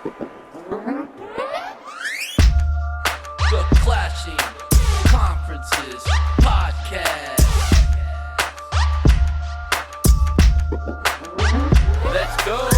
The Clashing Conferences Podcast. Let's go.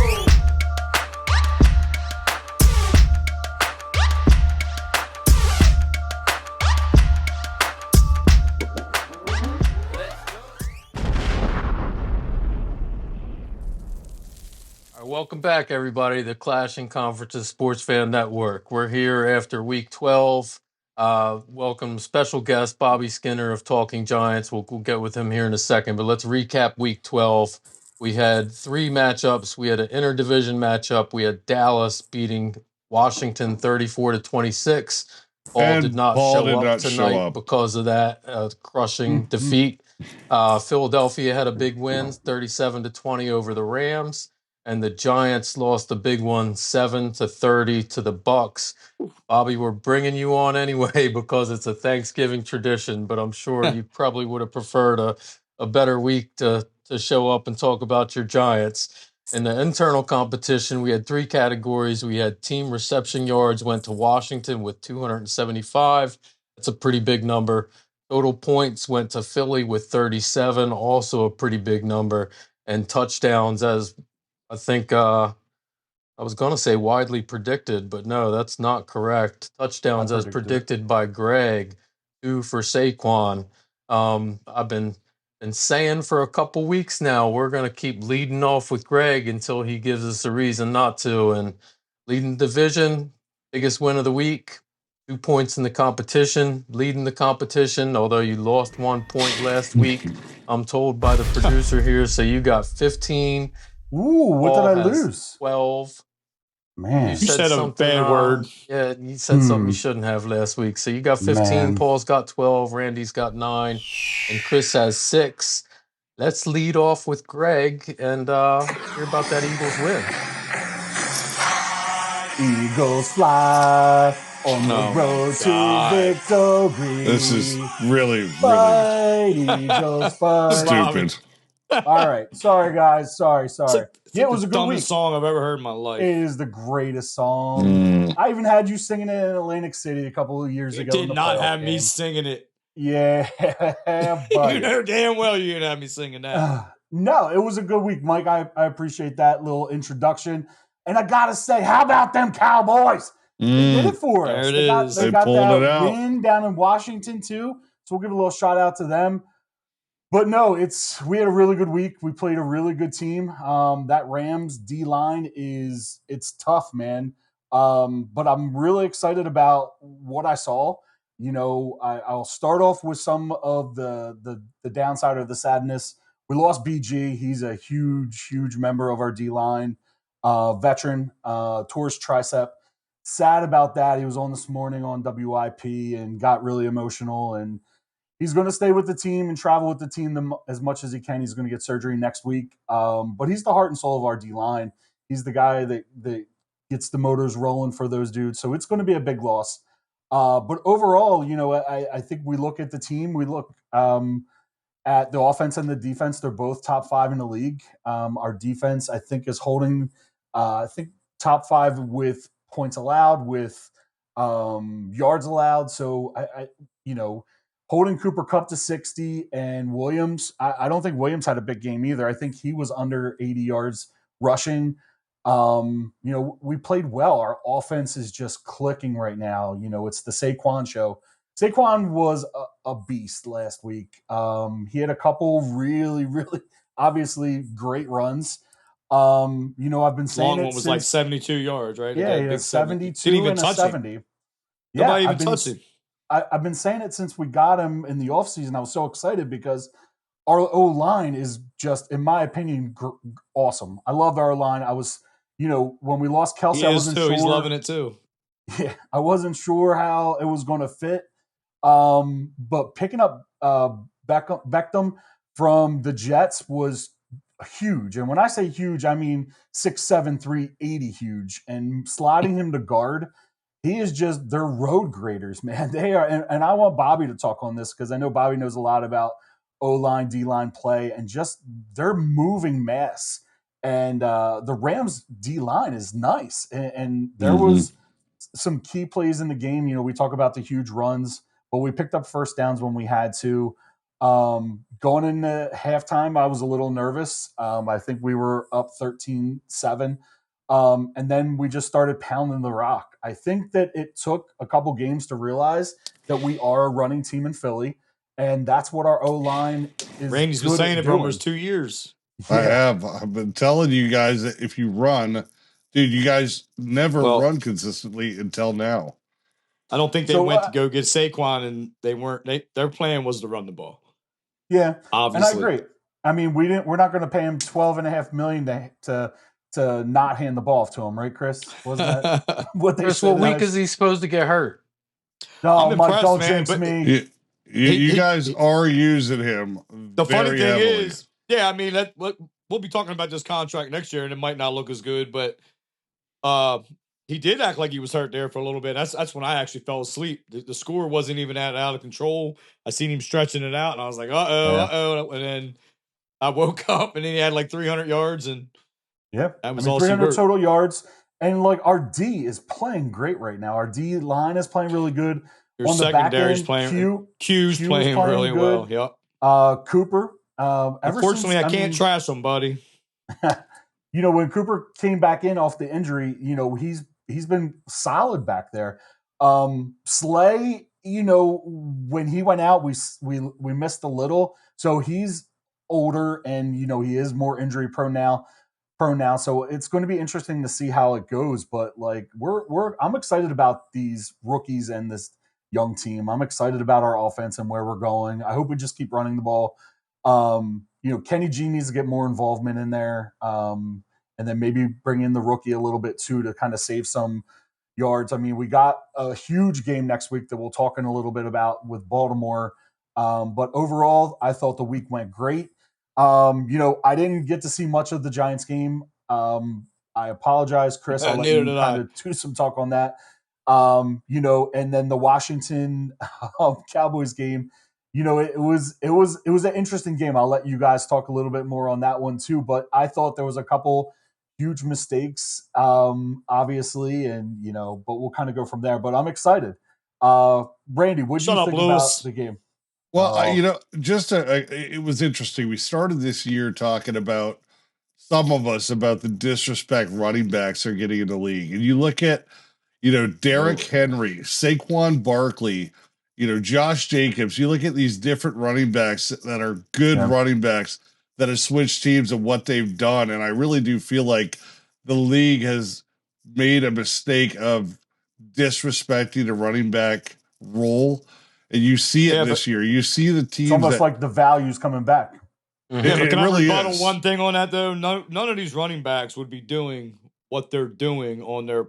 Welcome back, everybody. The Clashing Conferences Sports Fan Network. We're here after Week 12. Welcome special guest Bobby Skinner of Talking Giants. We'll get with him here in a second, but let's recap Week 12. We had three matchups. We had an interdivision matchup. We had Dallas beating Washington 34-26. Paul did not show up tonight because of that crushing defeat. Philadelphia had a big win, 37-20 over the Rams. And the Giants lost a big one, 7-30 to the Bucks. Bobby, we're bringing you on anyway because it's a Thanksgiving tradition, but I'm sure you probably would have preferred a better week to show up and talk about your Giants. In the internal competition, we had three categories. We had team reception yards went to Washington with 275. That's a pretty big number. Total points went to Philly with 37, also a pretty big number. And touchdowns, as I think I was going to say widely predicted, but no, that's not correct. Touchdowns as predicted by Gregg, 2 for Saquon. I've been saying for a couple weeks now, we're going to keep leading off with Gregg until he gives us a reason not to. And leading division, biggest win of the week, 2 points in the competition, leading the competition, although you lost 1 point last week, I'm told by the producer here. So you got 15. Ooh, what Paul did I has lose? 12. Man, You said a bad word. Yeah, you said something you shouldn't have last week. So you got 15. Man. Paul's got 12. Randy's got 9. And Chris has 6. Let's lead off with Gregg and hear about that Eagles win. Eagles fly on the road to victory. This is really Fight, Eagles, fight. stupid. All right. Sorry, guys. Sorry. It was a good dumbest week. song I've ever heard in my life. It is the greatest song. I even had you singing it in Atlantic City a couple of years ago. It did not have me singing it. Yeah, buddy. You know damn well you didn't have me singing that. No, it was a good week, Mike. I appreciate that little introduction. And I got to say, how about them Cowboys? They did it for us. There it is. They got that win down in Washington, too. So we'll give a little shout out to them. But no, we had a really good week. We played a really good team. That Rams D-line it's tough, man. But I'm really excited about what I saw. You know, I'll start off with some of the downside of the sadness. We lost BG. He's a huge member of our D-line, veteran, tore his tricep. Sad about that. He was on this morning on WIP and got really emotional, and he's going to stay with the team and travel with the team as much as he can. He's going to get surgery next week. But he's the heart and soul of our D-line. He's the guy that gets the motors rolling for those dudes. So it's going to be a big loss. But overall, you know, I think we look at the team. We look at the offense and the defense. They're both top 5 in the league. Our defense, I think, is holding, top 5 with points allowed, with yards allowed. So, holding Cooper Kupp to 60 and Williams, I don't think Williams had a big game either. I think he was under 80 yards rushing. We played well. Our offense is just clicking right now. You know, it's the Saquon show. Saquon was a beast last week. He had a couple really, really obviously great runs. I've been saying long one was like 72 yards, right? Yeah, he had 72 Didn't even and a touch 70. Him. Yeah, Nobody even touched him. I've been saying it since we got him in the offseason. I was so excited because our O-line is just, in my opinion, awesome. I love our line. I was, when we lost Kelsey, I wasn't sure. He's loving it too. Yeah, I wasn't sure how it was going to fit. But picking up Beckham from the Jets was huge. And when I say huge, I mean 6'7", 380 huge. And sliding him to guard, he is just, they're road graders, man. They are, and I want Bobby to talk on this because I know Bobby knows a lot about O-line, D-line play, and just they're moving mass. And the Rams D-line is nice. And there was some key plays in the game. You know, we talk about the huge runs, but we picked up first downs when we had to. Going into halftime, I was a little nervous. I think we were up 13-7. And then we just started pounding the rock. I think that it took a couple games to realize that we are a running team in Philly, and that's what our O-line is. Randy's been saying it for almost 2 years. Yeah. I have. I've been telling you guys that if you run, dude, you guys never run consistently until now. I don't think they went to go get Saquon, and they weren't. Their plan was to run the ball. Yeah, obviously. And I agree. I mean, we're not going to pay him $12.5 million to not hand the ball off to him, right, Chris? Wasn't that what they Chris, said? what week is he supposed to get hurt? No, Mike, don't jinx me. You guys are using him. The funny thing heavily. is, yeah, I mean, we'll be talking about this contract next year, and it might not look as good, but he did act like he was hurt there for a little bit. That's when I actually fell asleep. The score wasn't even out of control. I seen him stretching it out, and I was like, uh-oh. And then I woke up, and then he had like 300 yards, and that was all 300 total yards. And like our D is playing great right now. Our D line is playing really good. Your on the back end, Q's playing really good. well. Yep. Cooper. Unfortunately, I can't trash him, buddy. You know, when Cooper came back in off the injury, you know, he's been solid back there. Slay, you know, when he went out, we missed a little. So he's older, and you know he is more injury prone now. So it's going to be interesting to see how it goes. But like I'm excited about these rookies and this young team. I'm excited about our offense and where we're going. I hope we just keep running the ball. You know, Kenny G needs to get more involvement in there. And then maybe bring in the rookie a little bit too to kind of save some yards. I mean, we got a huge game next week that we'll talk in a little bit about with Baltimore. But overall, I thought the week went great. You know, I didn't get to see much of the Giants game. I apologize, Chris. I'll let you kind of do some talk on that. You know, and then the Washington Cowboys game, you know, it was an interesting game. I'll let you guys talk a little bit more on that one too. But I thought there was a couple huge mistakes, obviously, and you know, but we'll kind of go from there. But I'm excited. Randy, what do you think about the game? Well, you know, it was interesting. We started this year talking about some of us about the disrespect running backs are getting in the league, and you look at, you know, Derrick Henry, Saquon Barkley, you know, Josh Jacobs. You look at these different running backs that are good running backs that have switched teams and what they've done. And I really do feel like the league has made a mistake of disrespecting the running back role. And you see it this year. You see the teams. It's almost like the value's coming back. Yeah, but can I rebuttal one thing on that though? None of these running backs would be doing what they're doing on their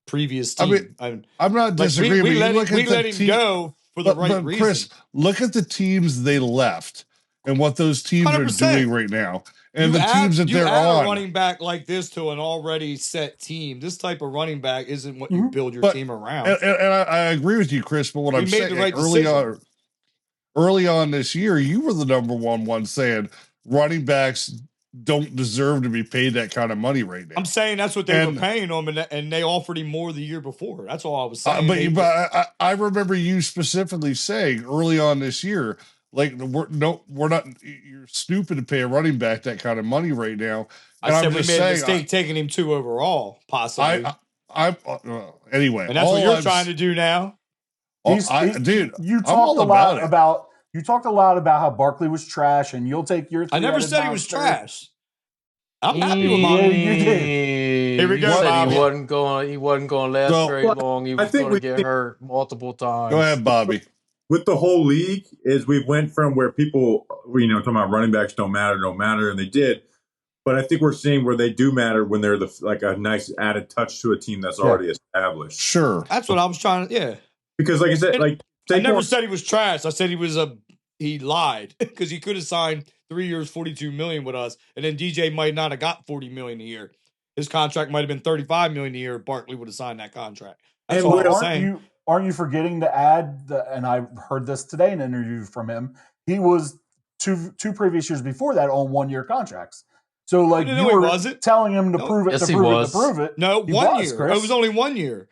previous team. I mean, I'm not disagreeing. We let him go for the right reason. Chris, look at the teams they left and what those teams 100%. Are doing right now, and the teams that they're on. A running back like this to an already set team. This type of running back isn't what you build your team around. And I agree with you, Chris. But what I'm saying early on this year, you were the number one saying running backs don't deserve to be paid that kind of money right now. I'm saying that's what they were paying him, and they offered him more the year before. That's all I was saying. But I remember you specifically saying early on this year, like we're not. You're stupid to pay a running back that kind of money right now. And I said we made a mistake taking him 2 overall, possibly. Anyway, and that's what you're trying to do now. Dude, you talked a lot about. You talked a lot about how Barkley was trash, and you'll take your. I never said he was trash. I'm happy with my. You did. Here we go. Said he wasn't going to last very long. He was going to get hurt multiple times. Go ahead, Bobby. With the whole league, is we went from where people, you know, talking about running backs don't matter, and they did. But I think we're seeing where they do matter when they're like a nice added touch to a team that's already established. Sure, that's what I was trying to. Yeah, because like I said, I never said he was trash. I said he lied because he could have signed 3 years, $42 million with us, and then DJ might not have got $40 million a year. His contract might have been $35 million a year. Barkley would have signed that contract. That's all I'm saying. Aren't you forgetting to add? And I heard this today in an interview from him. He was two previous years before that on 1-year contracts. So, like, No, you he were wasn't. telling him to No. prove it, Yes, to he prove it, was. to prove it. No, He 1 was, year. Chris. It was only 1 year.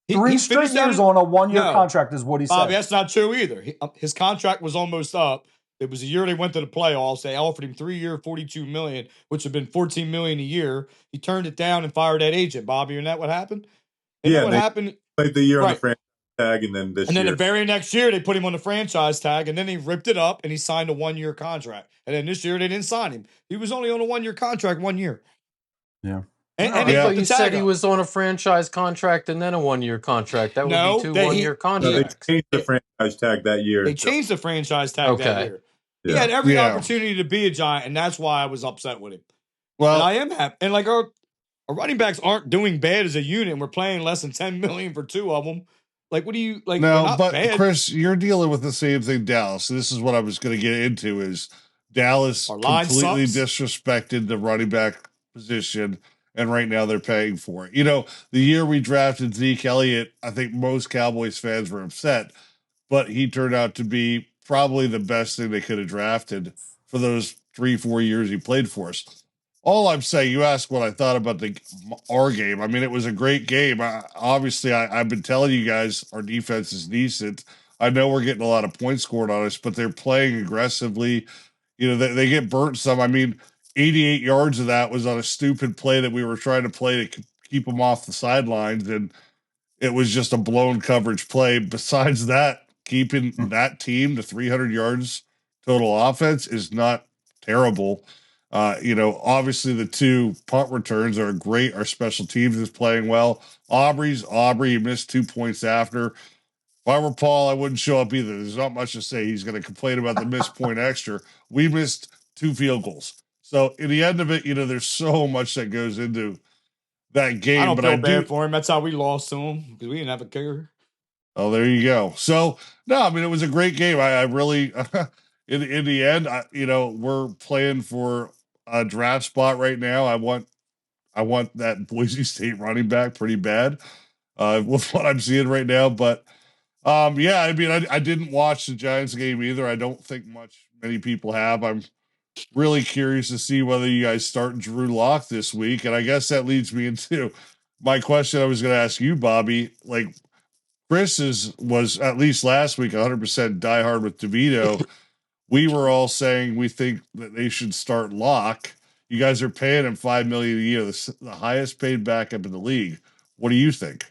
Three straight finished out years his- on a one-year No. contract is what he Bobby, said. that's not true either. His contract was almost up. It was a year they went to the playoffs. They offered him 3-year, $42 million, which would have been $14 million a year. He turned it down and fired that agent. Bobby, isn't that what happened? Isn't that what happened? Played the year on the Right. franchise tag, and then this And then year. the very next year, they put him on the franchise tag, and then he ripped it up and he signed a 1-year contract. And then this year, they didn't sign him. He was only on a 1-year contract 1 year. Yeah. And I they thought put the you tag said he up. was on a franchise contract and then a 1-year contract. That would No, be two that 1-year No, they contracts. changed the franchise tag that year. They changed the franchise tag that Okay. year. He had Yeah. every Yeah. opportunity to be a Giant, and that's why I was upset with him. And Well, I am happy. And like our running backs aren't doing bad as a unit. And we're playing less than $10 million for two of them. Like, what do you like? They're no, not but bad. Chris, you're dealing with the same thing Dallas. So this is what I was going to get into is Dallas Our line completely sucks. disrespected the running back position, and right now they're paying for it. You know, the year we drafted Zeke Elliott, I think most Cowboys fans were upset, but he turned out to be probably the best thing they could have drafted for those 3-4 years he played for us. All I'm saying, you asked what I thought about our game. I mean, it was a great game. I've been telling you guys our defense is decent. I know we're getting a lot of points scored on us, but they're playing aggressively. You know, they get burnt some. I mean, 88 yards of that was on a stupid play that we were trying to play to keep them off the sidelines, and it was just a blown coverage play. Besides that, keeping that team to 300 yards total offense is not terrible. You know, obviously the two punt returns are great. Our special teams is playing well. Aubrey, he missed 2 points after. If I were Paul, I wouldn't show up either. There's not much to say. He's going to complain about the missed point extra. We missed 2 field goals. So in the end of it, you know, there's so much that goes into that game. I don't but feel I bad do. for him. That's how we lost to him because we didn't have a kicker. Oh, there you go. So no, I mean it was a great game. I really, in the end, you know, we're playing for a draft spot right now. I want that Boise State running back pretty bad with what I'm seeing right now. But yeah, I mean, I didn't watch the Giants game either. I don't think many people have. I'm really curious to see whether you guys start Drew Lock this week, and I guess that leads me into my question I was going to ask you, Bobby. Like, Chris was at least last week 100% diehard with DeVito. We were all saying we think that they should start Locke. You guys are paying him $5 million a year, the highest paid backup in the league. What do you think?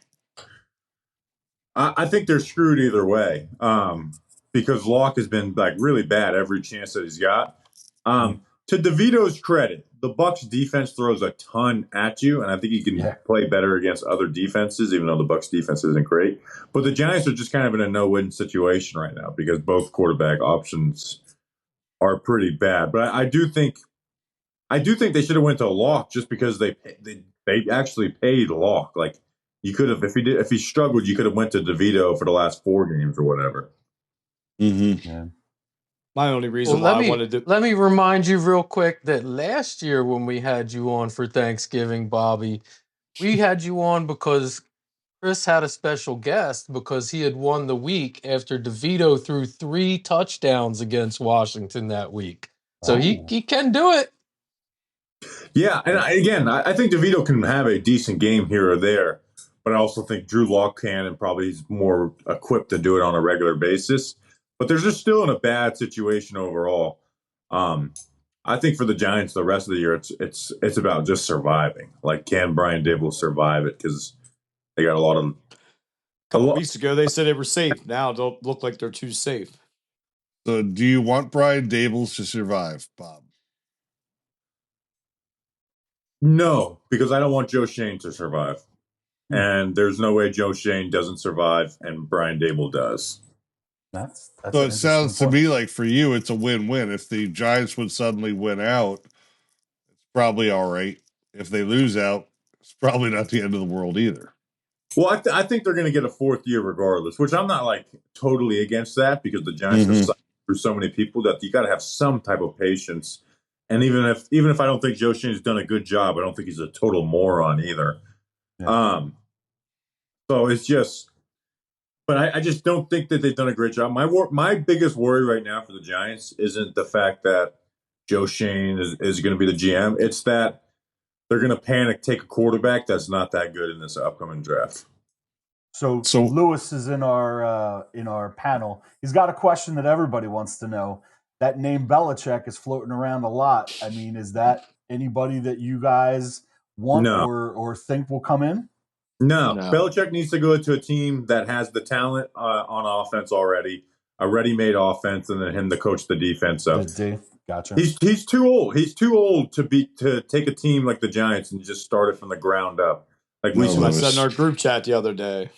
I think they're screwed either way, because Locke has been like really bad every chance that he's got. To DeVito's credit, the Bucks defense throws a ton at you, and I think he can play better against other defenses, even though the Bucks defense isn't great. But the Giants are just kind of in a no-win situation right now because both quarterback options are pretty bad. But I do think they should have went to Locke just because they actually paid Locke. Like, you could have, if he struggled, you could have went to DeVito for the last 4 games or whatever. Mm-hmm. Yeah. My only reason Well, why I wanted to. let me remind you real quick that last year when we had you on for Thanksgiving, Bobby, we had you on because Chris had a special guest because he had won the week after DeVito threw 3 touchdowns against Washington that week. So he can do it. Yeah, and I think DeVito can have a decent game here or there, but I also think Drew Lock can, and probably he's more equipped to do it on a regular basis. But they're just still in a bad situation overall. I think for the Giants, the rest of the year, it's about just surviving. Like, can Brian Dable survive it? Because they got A couple weeks ago, they said they were safe. Now it don't look like they're too safe. So do you want Brian Daboll to survive, Bob? No, because I don't want Joe Shane to survive. And there's no way Joe Shane doesn't survive and Brian Dable does. That's So it sounds to me like for you, it's a win-win. If the Giants would suddenly win out, it's probably all right. If they lose out, it's probably not the end of the world either. Well, I think they're going to get a 4th year regardless, which I'm not like totally against that because the Giants have signed through so many people that you got to have some type of patience. And even if I don't think Joe Shane's done a good job, I don't think he's a total moron either. Yeah. So it's just, but I just don't think that they've done a great job. My biggest worry right now for the Giants isn't the fact that Joe Shane is going to be the GM. It's that they're going to panic, take a quarterback that's not that good in this upcoming draft. So So- Lewis is in our panel. He's got a question that everybody wants to know. That name Belichick is floating around a lot. I mean, is that anybody that you guys want No. or think will come in? No. No. Belichick needs to go to a team that has the talent on offense already, a ready-made offense, and then him to coach the defense up. Gotcha. He's too old. He's too old to take a team like the Giants and just start it from the ground up. Like I Lewis. said in our group chat the other day.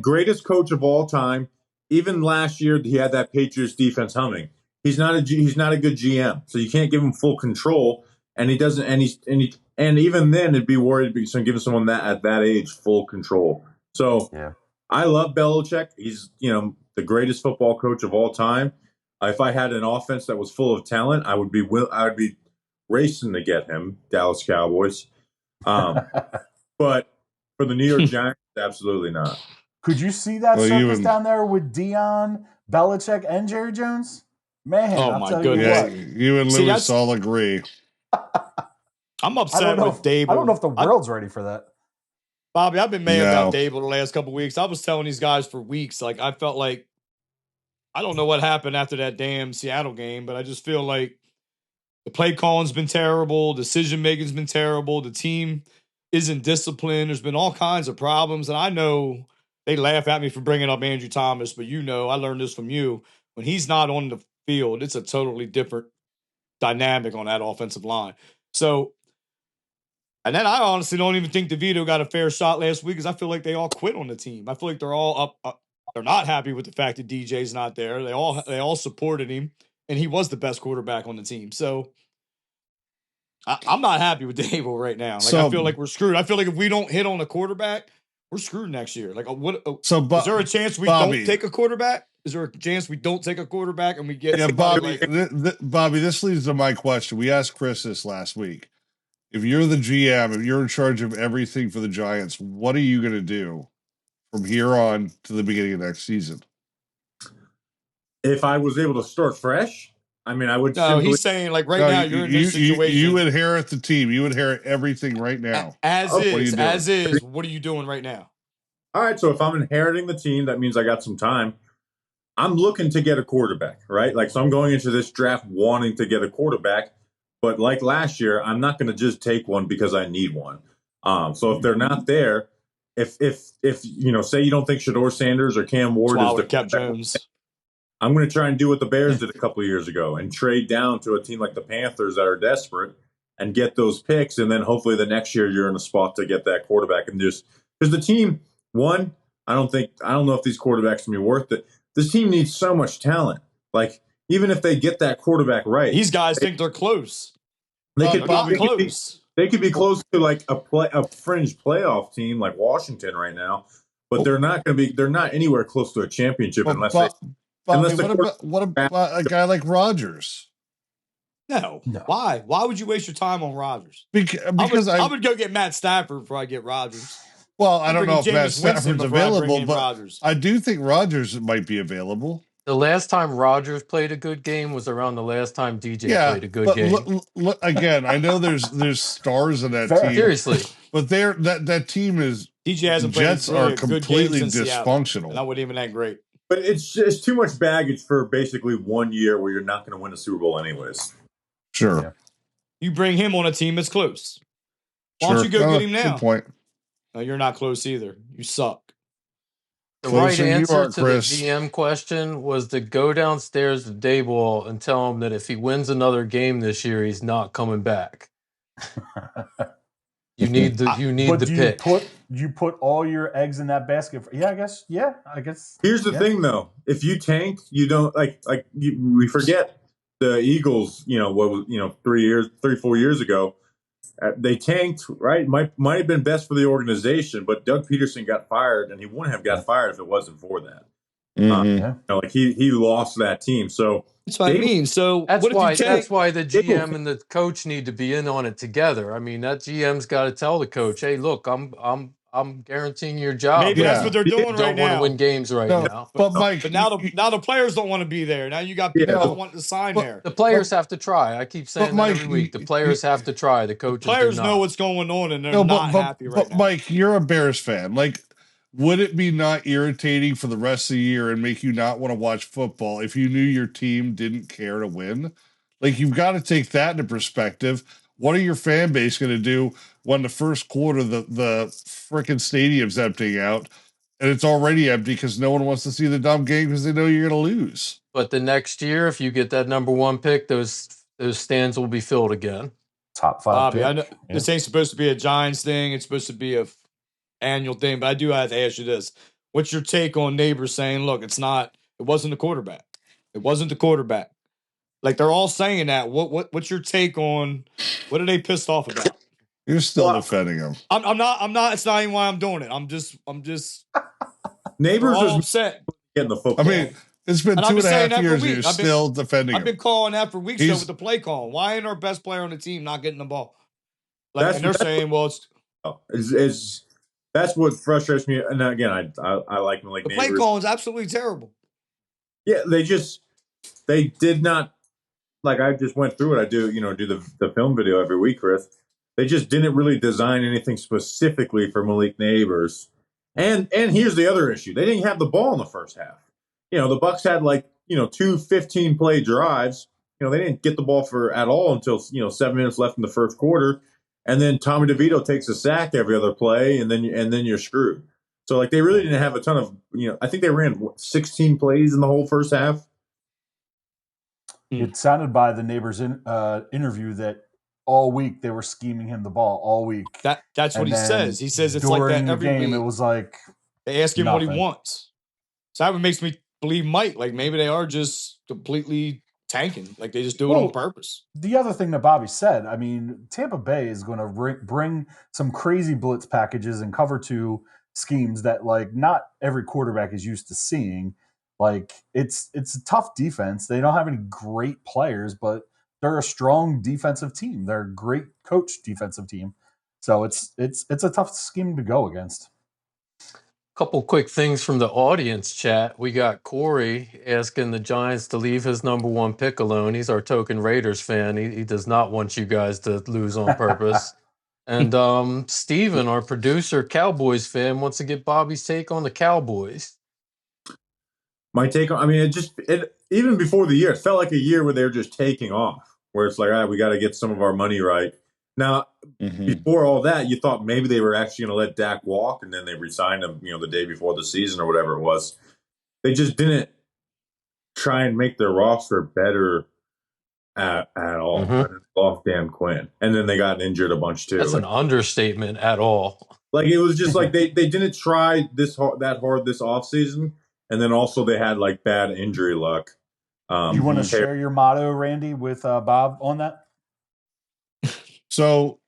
Greatest coach of all time. Even last year, he had that Patriots defense humming. He's not a good GM, so you can't give him full control. And he doesn't. And even then, it'd be worried because giving someone that at that age full control. So Yeah. I love Belichick. He's the greatest football coach of all time. If I had an offense that was full of talent, I would be racing to get him. Dallas Cowboys. But for the New York Giants, absolutely not. Could you see that circus down there with Dion, Belichick, and Jerry Jones? Man, Oh, I'll my tell goodness. you what. You and See, Lewis all agree. I'm I upset don't know with Dable. I don't know if the world's ready for that. Bobby, I've been mad No. about Dable the last couple of weeks. I was telling these guys for weeks, like I felt like I don't know what happened after that damn Seattle game, but I just feel like the play calling's been terrible, decision making's been terrible, the team isn't disciplined. There's been all kinds of problems, and I know they laugh at me for bringing up Andrew Thomas, but I learned this from you. When he's not on the field, it's a totally different dynamic on that offensive line. So, and then I honestly don't even think DeVito got a fair shot last week because I feel like they all quit on the team. I feel like they're all up. They're not happy with the fact that DJ's not there. They all supported him, and he was the best quarterback on the team. So I'm not happy with Dable right now. Like I feel like we're screwed. I feel like if we don't hit on a quarterback, we're screwed next year. Like is there a chance we don't take a quarterback? Is there a chance we don't take a quarterback and we get? Yeah, Bobby. Bobby, this leads to my question. We asked Chris this last week. If you're the GM, if you're in charge of everything for the Giants, what are you going to do from here on to the beginning of next season? If I was able to start fresh, I mean, I would. No, he's saying like now you're in this situation. You inherit the team. You inherit everything right now. As is. What are you doing right now? All right. So if I'm inheriting the team, that means I got some time. I'm looking to get a quarterback, right? Like, so I'm going into this draft wanting to get a quarterback. But like last year, I'm not going to just take one because I need one. So if they're not there, if say you don't think Shador Sanders or Cam Ward is the kept Jones, I'm going to try and do what the Bears did a couple of years ago and trade down to a team like the Panthers that are desperate and get those picks, and then hopefully the next year you're in a spot to get that quarterback. And just because the team, I don't know if these quarterbacks can be worth it. This team needs so much talent. Like, even if they get that quarterback right, these guys think they're close. They could be close. They could be close to like a fringe playoff team like Washington right now, but they're not going to be. They're not anywhere close to a championship unless what about a guy like Rodgers? No. Why? Why would you waste your time on Rodgers? Because I would go get Matt Stafford before I get Rodgers. Well, I don't know if Matt Jameis Winston Stafford's before I bring available, in but Rodgers. I do think Rodgers might be available. The last time Rodgers played a good game was around the last time DJ played a good game. Look, again, I know there's stars in that team. Seriously. But that team is DJ hasn't Jets played are completely dysfunctional. And I wasn't even that great. But it's just too much baggage for basically 1 year where you're not going to win a Super Bowl anyways. Sure. Yeah. You bring him on a team that's close. Why don't you go get him now? Good point. No, you're not close either. You suck. The right Closer you answer are, to Chris. the GM question was to go downstairs to Dayball and tell him that if he wins another game this year, he's not coming back. You need the pick. You put all your eggs in that basket. I guess. Here's the thing, though. If you tank, you don't we forget the Eagles. 3-4 years ago, they tanked. Right, might have been best for the organization, but Doug Peterson got fired, and he wouldn't have got fired if it wasn't for that. He lost that team. So that's what I mean. So that's why the GM and the coach need to be in on it together. I mean, that GM's got to tell the coach, "Hey, look, I'm I'm guaranteeing your job. Maybe Yeah. that's what they're You doing right don't want to now. win games right No, now. but Mike, But now the players don't want to be there. Now you got people Yeah. that want to sign But- there. The players have to try. I keep saying But that Mike, every week. The players have to try. The The coaches players do know not. what's going on, and they're No, not happy right now. Mike, you're a Bears fan. Like, would it be not irritating for the rest of the year and make you not want to watch football if you knew your team didn't care to win? Like, you've got to take that into perspective. What are your fan base going to do when the first quarter the freaking stadium's emptying out and it's already empty because no one wants to see the dumb game because they know you're going to lose? But the next year, if you get that number 1 pick, those stands will be filled again. Top 5 Bobby, pick. I know this ain't supposed to be a Giants thing. It's supposed to be a annual thing, but I do have to ask you this: what's your take on neighbors saying, "Look, it wasn't the quarterback. It wasn't the quarterback." Like they're all saying that. What's your take on what are they pissed off about? You're still defending them. I'm not. It's not even why I'm doing it. I'm just. Neighbors all is upset. getting the football. I mean, it's been And I've 2.5 been saying that for years and you're weeks. still defending I've him. been calling that for weeks though He's- with the play call. Why ain't our best player on the team not getting the ball? Like, That's- and they're that's- saying, well, it's that's what frustrates me. And again, I like Malik the play Neighbors. call is absolutely terrible. Yeah, they did not, like, I just went through it. I do the film video every week, Chris. They just didn't really design anything specifically for Malik Neighbors. And here's the other issue. They didn't have the ball in the first half. The Bucks had 2 15-play drives. They didn't get the ball at all until 7 minutes left in the first quarter. And then Tommy DeVito takes a sack every other play, and then you're screwed. So they really didn't have a ton of I think they ran 16 plays in the whole first half. It sounded by the neighbors interview that all week they were scheming him the ball all week. That's what And he then says. He says it's like during that the every game. week. It was like They ask him what he nothing. wants. So that makes me believe Mike. Like maybe they are just completely tanking. Like they just do it on purpose. The other thing that Bobby said, I mean, Tampa Bay is going to bring some crazy blitz packages and cover 2 schemes that not every quarterback is used to seeing. It's a tough defense. They don't have any great players, but they're a strong defensive team. They're a great coach defensive team. So it's a tough scheme to go against. Couple quick things from the audience chat. We got Corey asking the Giants to leave his number 1 pick alone. He's our token Raiders fan. He does not want you guys to lose on purpose. And Steven, our producer, Cowboys fan, wants to get Bobby's take on the Cowboys. My take on, it even before the year, it felt like a year where they were just taking off, where it's like, all right, we got to get some of our money right. Now, before all that, you thought maybe they were actually going to let Dak walk, and then they re-signed him, the day before the season or whatever it was. They just didn't try and make their roster better at all. Off Dan Quinn, and then they got injured a bunch too. That's an understatement at all. It was just they didn't try that hard this offseason, and then also they had bad injury luck. You want to share your motto, Randy, with Bob on that? So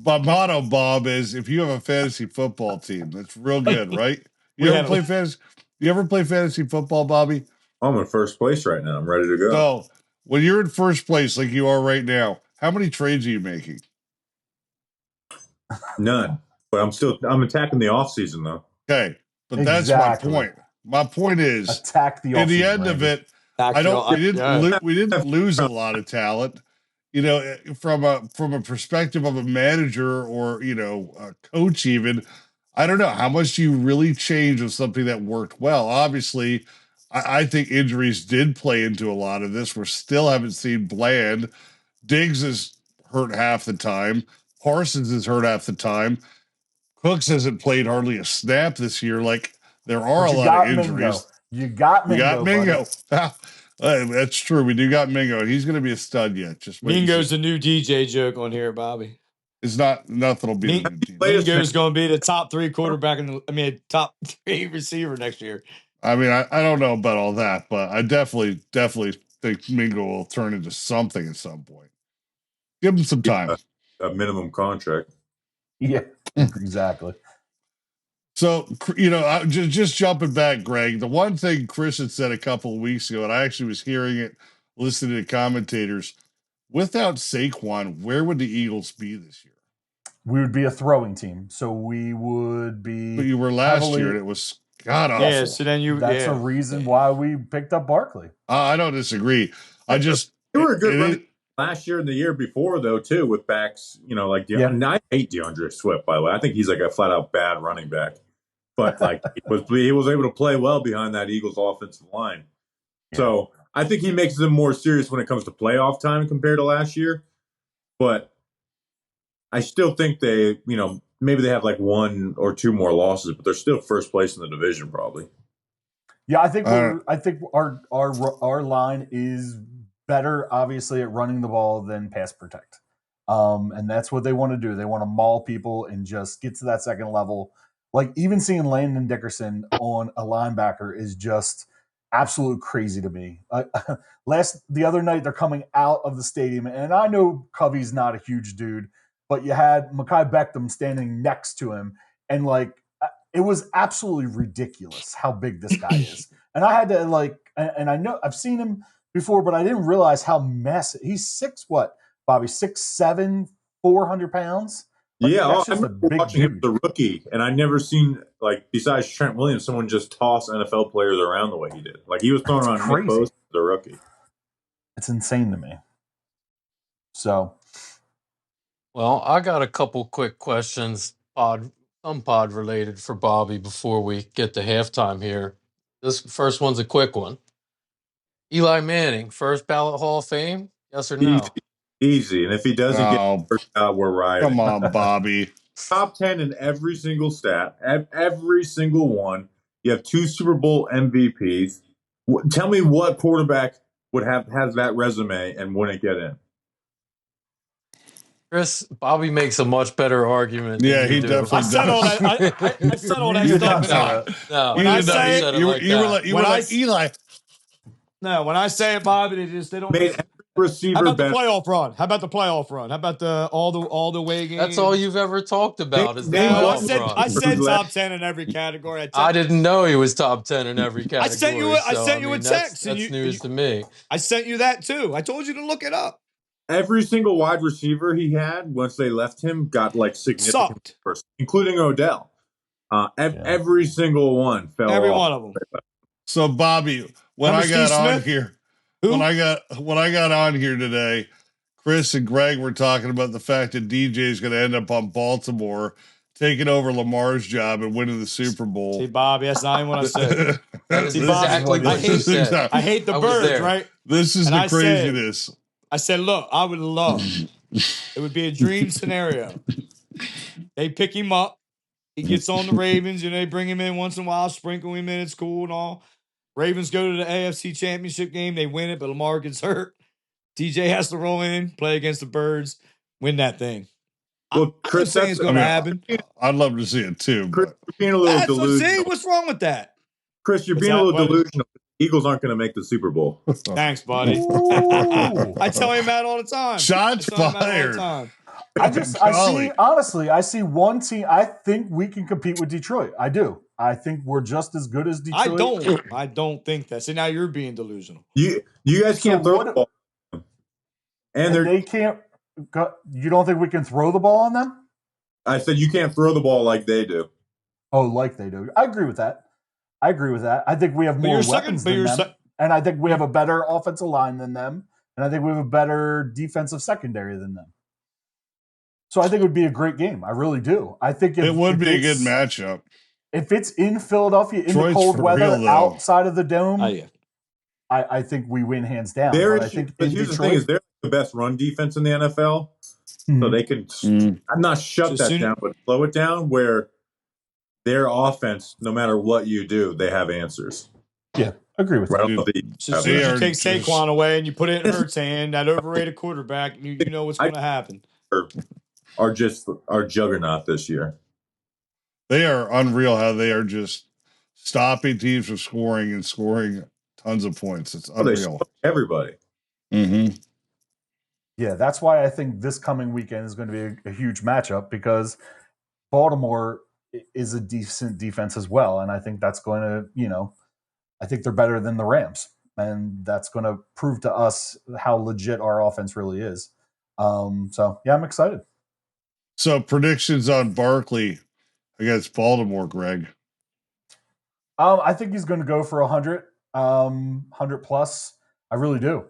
my motto, Bob, is if you have a fantasy football team, that's real good, right? You ever play fantasy football, Bobby? I'm in first place right now. I'm ready to go. So when you're in first place like you are right now, how many trades are you making? None. But I'm attacking the offseason though. Okay. But Exactly. that's my point. My point is Attack the in the offseason, end of Randy. it, we didn't lose a lot of talent. From a perspective of a manager or a coach, even I don't know how much do you really change with something that worked well. Obviously, I think injuries did play into a lot of this. We still haven't seen Bland. Diggs is hurt half the time. Parsons is hurt half the time. Cooks hasn't played hardly a snap this year. There are a lot of injuries. You got Mingo. We got Mingo. That's true. We do got Mingo. He's going to be a stud yet. Just Mingo's the new DJ joke on here, Bobby. It's not nothing will be the new DJ. Mingo's going to be the top 3 quarterback top 3 receiver next year. I don't know about all that, but I definitely think Mingo will turn into something at some point. Give him some time. A minimum contract. Yeah, exactly. So, just jumping back, Greg, the one thing Chris had said a couple of weeks ago, and I actually was hearing it, listening to commentators, without Saquon, where would the Eagles be this year? we would be a throwing team. So we would be. But you were last heavily- year, and it was god awful. Yeah, so then That's a reason why we picked up Barkley. I don't disagree. I just They were a good running last year and the year before, though, too, with backs, like and I hate DeAndre Swift, by the way. I think he's like a flat out bad running back. But like he was able to play well behind that Eagles offensive line. Yeah. So I think he makes them more serious when it comes to playoff time compared to last year. But I still think they, maybe they have like one or two more losses, but they're still first place in the division probably. Yeah, I think our line is better, obviously, at running the ball than pass protect. And that's what they want to do. They want to maul people and just get to that second level. Like, even seeing Landon Dickerson on a linebacker is just absolute crazy to me. The other night, they're coming out of the stadium, and I know Covey's not a huge dude, but you had Mekhi Beckham standing next to him, and it was absolutely ridiculous how big this guy is. And I had to and I know I've seen him before, but I didn't realize how massive he's. 6'7", 400 pounds. Yeah, I remember watching him as a rookie, and I'd never seen, besides Trent Williams, someone just toss NFL players around the way he did. Like, he was throwing around Nick Bosa as a rookie. It's insane to me. So, well, I got a couple quick questions, pod related for Bobby before we get to halftime here. This first one's a quick one. Eli Manning, first ballot Hall of Fame? Yes or no? Easy. And if he doesn't get first out, we're riding. Come on, Bobby. Top 10 in every single stat, every single one. You have 2 Super Bowl MVPs. Tell me what quarterback has that resume and wouldn't get in. Chris, Bobby makes a much better argument. Yeah, he definitely does. I said all that stuff. No, when I say it, you were like Eli. No, when I say it, Bobby, they don't. Made every receiver. How about the playoff run? How about the playoff run? How about all the away games? That's all you've ever talked about is the playoff run. I said top 10 in every category. I didn't know he was top 10 in every category. I sent you a text. That's news to me. I sent you that too. I told you to look it up. Every single wide receiver he had, once they left him, got significant first, including Odell. Every single one fell Every off. one of them. So, Bobby, when I got on here today, Chris and Gregg were talking about the fact that DJ is going to end up on Baltimore, taking over Lamar's job and winning the Super Bowl. See, Bobby, that's not even what I said. That's exactly what he said. I hate the birds, right? This is the craziness. I said, look, I would love. It would be a dream scenario. They pick him up. He gets on the Ravens. They bring him in once in a while, sprinkle him in. It's cool and all. Ravens go to the AFC Championship game. They win it, but Lamar gets hurt. DJ has to roll in, play against the Birds, win that thing. Well, Chris, that's going to happen. I'd love to see it too. Chris, you're being a little delusional. What's wrong with that? Chris, you're being a little delusional. Eagles aren't going to make the Super Bowl. Thanks, buddy. I tell him that all the time. Shots fired. I see one team. I think we can compete with Detroit. I do. I think we're just as good as Detroit. I don't think that. See, now you're being delusional. You guys can't throw the ball. And they can't. You don't think we can throw the ball on them? I said you can't throw the ball like they do. Oh, like they do. I agree with that. I think we have more weapons than them. And I think we have a better offensive line than them. And I think we have a better defensive secondary than them. So I think it would be a great game. I really do. I think it would be a good matchup. If it's in Philadelphia, in the cold weather, outside of the dome, I think we win hands down. But here's the thing: is they're the best run defense in the NFL, so they can. I'm not shut that down, but slow it down. Where their offense, no matter what you do, they have answers. Yeah, agree with that. So as soon as you take Saquon away and you put it in Hurts' hand, that overrated quarterback, you know what's going to happen. Are just our juggernaut this year. They are unreal how they are just stopping teams from scoring and scoring tons of points. It's unreal. Everybody. Mm-hmm. Yeah, that's why I think this coming weekend is going to be a huge matchup because Baltimore is a decent defense as well. And I think that's going to, I think they're better than the Rams. And that's going to prove to us how legit our offense really is. So, yeah, I'm excited. So predictions on Barkley against Baltimore, Greg. I think he's going to go for 100, 100 plus. I really do.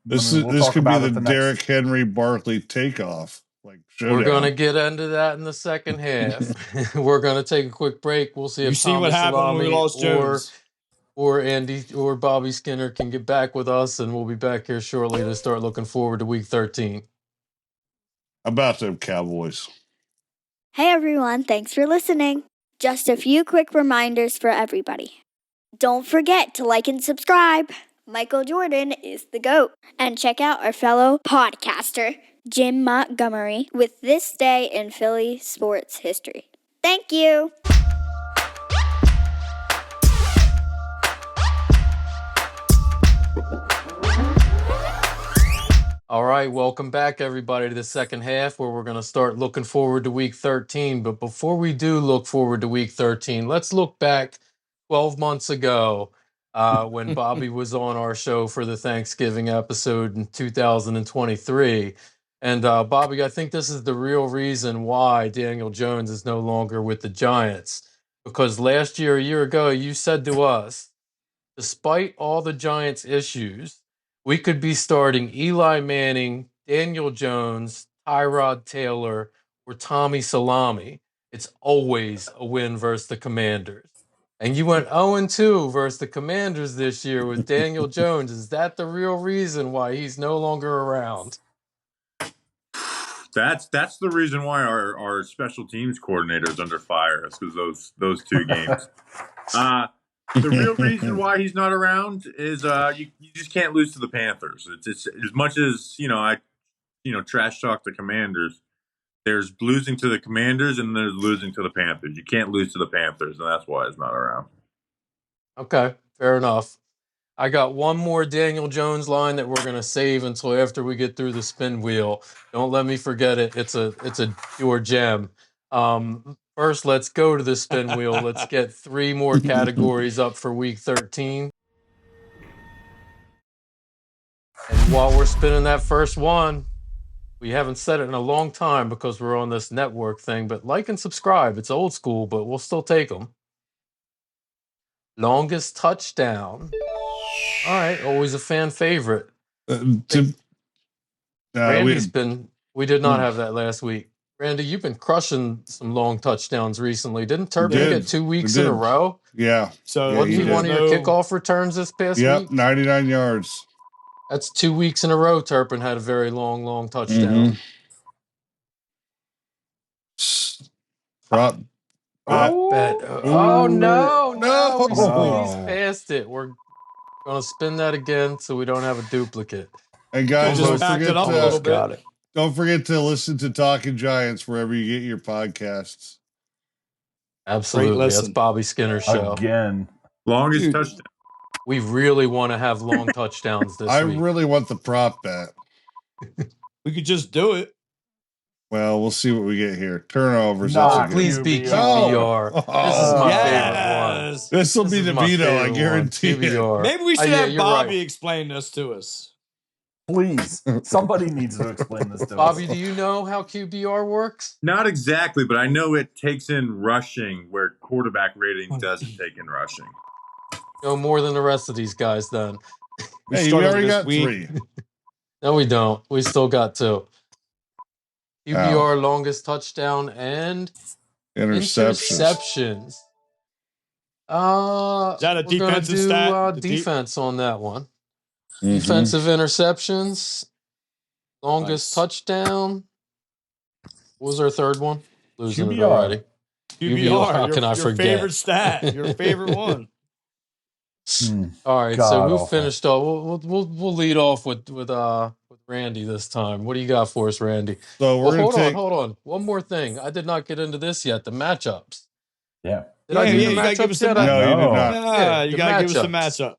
This we'll this talk could be about the it the Derrick next. Henry Barkley takeoff. Like We're going to showdown. get into that in the second half. We're going to take a quick break. We'll see You if seen what Thomas happened when we Salami lost Jones? or Andy or Bobby Skinner can get back with us, and we'll be back here shortly to start looking forward to Week 13. About them Cowboys. Hey everyone, thanks for listening. Just a few quick reminders for everybody. Don't forget to like and subscribe. Michael Jordan is the GOAT. And check out our fellow podcaster, Jim Montgomery, with This Day in Philly Sports History. Thank you. All right, welcome back, everybody, to the second half where we're going to start looking forward to Week 13. But before we do look forward to Week 13, let's look back 12 months ago when Bobby was on our show for the Thanksgiving episode in 2023. And Bobby, I think this is the real reason why Daniel Jones is no longer with the Giants. Because last year, a year ago, you said to us, despite all the Giants' issues, we could be starting Eli Manning, Daniel Jones, Tyrod Taylor, or Tommy Salami. It's always a win versus the Commanders. And you went 0-2 versus the Commanders this year with Daniel Jones. Is that the real reason why he's no longer around? That's the reason why our special teams coordinator is under fire. It's because those two games. The real reason why he's not around is you just can't lose to the Panthers. It's as much as I trash talk the Commanders. There's losing to the Commanders and there's losing to the Panthers. You can't lose to the Panthers, and that's why he's not around. Okay, fair enough. I got one more Daniel Jones line that we're gonna save until after we get through the spin wheel. Don't let me forget it. It's a pure gem. First, let's go to the spin wheel. Let's get 3 more categories up for Week 13. And while we're spinning that first one, we haven't said it in a long time because we're on this network thing, but like and subscribe. It's old school, but we'll still take them. Longest touchdown. All right, always a fan favorite. We did not have that last week. Randy, you've been crushing some long touchdowns recently. Didn't Turpin get 2 weeks in a row? Yeah. So Wasn't he one of your kickoff returns this past week? 99 yards. That's 2 weeks in a row Turpin had a very long touchdown. Prop bet. Oh, no. We squeezed past it. We're going to spin that again so we don't have a duplicate. And guys, just backed it up a little bit. Don't forget to listen to Talking Giants wherever you get your podcasts. Absolutely. That's Bobby Skinner's show. Again. Longest touchdown. We really want to have long touchdowns this week. I really want the prop bet. We could just do it. Well, we'll see what we get here. Turnovers. Please be QBR. This is my favorite one. This will be the veto, I guarantee it. Maybe we should have Bobby explain this to us. Please. Somebody needs to explain this to us. Bobby, do you know how QBR works? Not exactly, but I know it takes in rushing where quarterback rating doesn't take in rushing. No more than the rest of these guys then. We already got 3. No, we don't. We still got 2. QBR longest touchdown and interceptions. Is that a defensive stat? Defense on that one. Defensive interceptions. Longest touchdown. What was our third one? Losing QBR. it already. QBR. How can I forget? Your favorite stat. Your favorite one. All right, so who finished off? We'll lead off with Randy this time. What do you got for us, Randy? So hold on. One more thing. I did not get into this yet. The matchups. Yeah. Did I do the matchups yet? No, you did not. Yeah, you got to give us the matchups.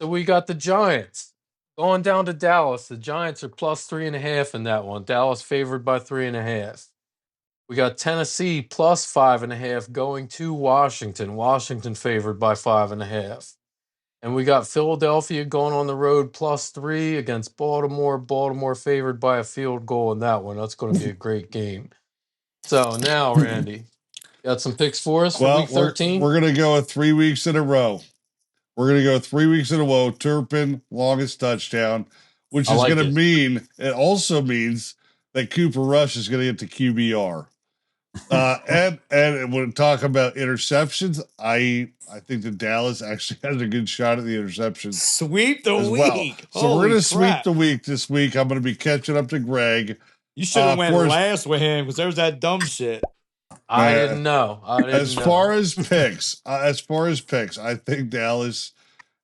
So we got the Giants going down to Dallas. The Giants are plus 3.5 in that one. Dallas favored by 3.5. We got Tennessee plus 5.5 going to Washington. Washington favored by 5.5. And we got Philadelphia going on the road +3 against Baltimore. Baltimore favored by a field goal in that one. That's going to be a great game. So now, Randy, got some picks for us for Well, week 13? we're gonna go 3 weeks in a row. We're gonna go 3 weeks in a row. Turpin longest touchdown, which I is like gonna it. mean it also means that Cooper Rush is gonna get the QBR. And when talking about interceptions, I think that Dallas actually has a good shot at the interceptions Sweep the as well. week. So we're Holy gonna sweep crap. the week this week. I'm gonna be catching up to Gregg. You should have went for his- last with him because there was that dumb shit. I didn't know. As far as picks, I think Dallas